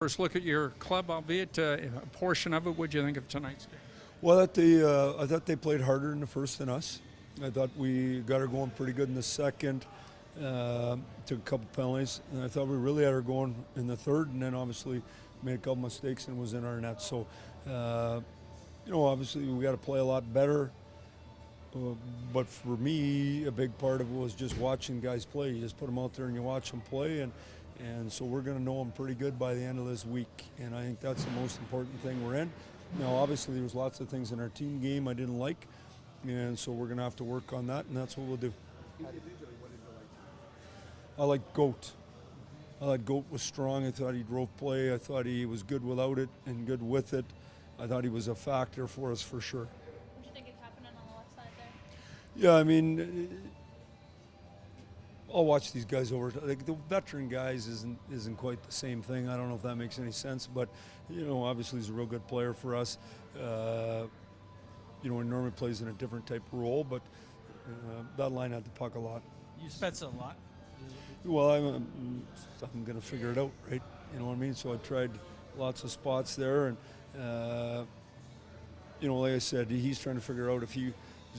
First look at your club, albeit a portion of it. What do you think of tonight's game? Well, I thought they played harder in the first than us. I thought we got her going pretty good in the second. Took a couple penalties, and I thought we really had her going in the third, and then obviously made a couple mistakes and was in our net. So, obviously we got to play a lot better. But for me, a big part of it was just watching guys play. You just put them out there and you watch them play, and so we're going to know them pretty good by the end of this week. And I think that's the most important thing we're in. Now, obviously, there's lots of things in our team game I didn't like, and so we're going to have to work on that, and that's what we'll do. I like Goat. I thought Goat was strong. I thought he drove play. I thought he was good without it and good with it. I thought he was a factor for us for sure. What do you think is happening on the left side there? Yeah, I mean, I'll watch these guys over. Like the veteran guys isn't quite the same thing. I don't know if that makes any sense, but obviously he's a real good player for us. He normally plays in a different type of role, but that line had the puck a lot. You spent a lot. Well, I'm going to figure it out, right? You know what I mean? So I tried lots of spots there, and like I said, he's trying to figure out if he's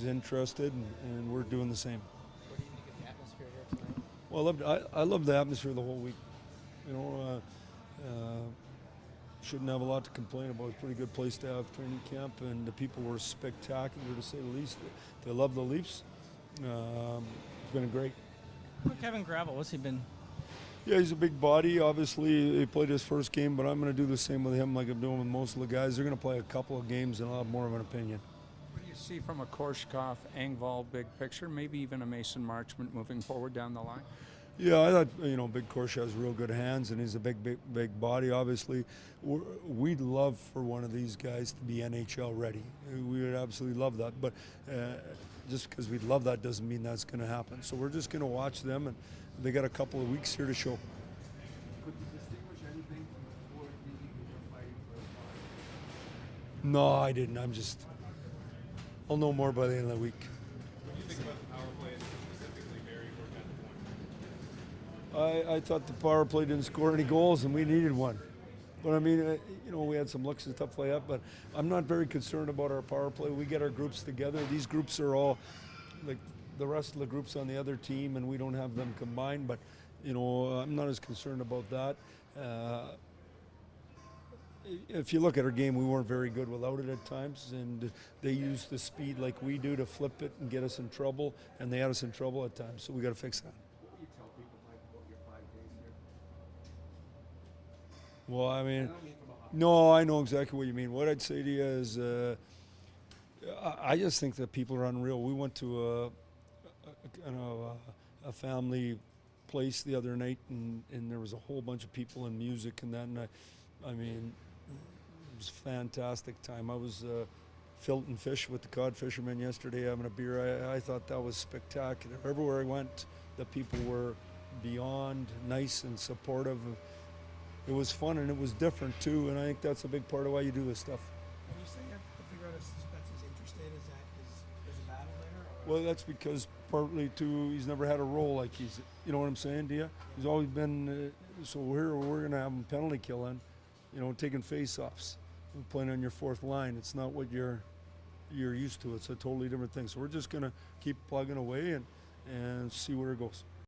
interested, and we're doing the same. What do you think of the atmosphere here tonight? Well, I loved the atmosphere the whole week. Shouldn't have a lot to complain about. It's a pretty good place to have training camp, and the people were spectacular, to say the least. They love the Leafs. It's been great. Kevin Gravel, what's he been? Yeah, he's a big body. Obviously, he played his first game, but I'm going to do the same with him like I'm doing with most of the guys. They're going to play a couple of games, and I'll have more of an opinion. What do you see from a Korshkov, Engvall big picture, maybe even a Mason Marchment moving forward down the line? Yeah, I thought, Big Korsh has real good hands, and he's a big body, obviously. We'd love for one of these guys to be NHL ready. We would absolutely love that, but just because we'd love that doesn't mean that's going to happen. So we're just going to watch them, and they got a couple of weeks here to show. Could you distinguish anything from the Ford League when you're fighting for a spot? No, I didn't. I'll know more by the end of the week. What do you think about the power play and specifically Barry Gortat? I thought the power play didn't score any goals, and we needed one. But I mean, we had some looks and stuff like that. But I'm not very concerned about our power play. We get our groups together. These groups are all like the rest of the groups on the other team, and we don't have them combined. But I'm not as concerned about that. If you look at our game, we weren't very good without it at times, and they used the speed like we do to flip it and get us in trouble, and they had us in trouble at times. So we got to fix that. What will you tell people, Mike, about your 5 days here? Well, I mean, I don't mean from a hockey. no, I know exactly what you mean. What I'd say to you is, I just think that people are unreal. We went to a family place the other night, and there was a whole bunch of people and music and that. And I mean, it was a fantastic time. I was filting fish with the cod fishermen yesterday, having a beer. I thought that was spectacular. Everywhere I went, the people were beyond nice and supportive. It was fun and it was different too, and I think that's a big part of why you do this stuff. When you say you have to figure out if Spencer's interested, is a battle there? Or? Well, that's because partly too, he's never had a role like you know what I'm saying, do you? He's always been, so here we're going to have him penalty killing, taking face-offs, playing on your fourth line. It's not what you're used to. It's a totally different thing. So we're just going to keep plugging away and see where it goes.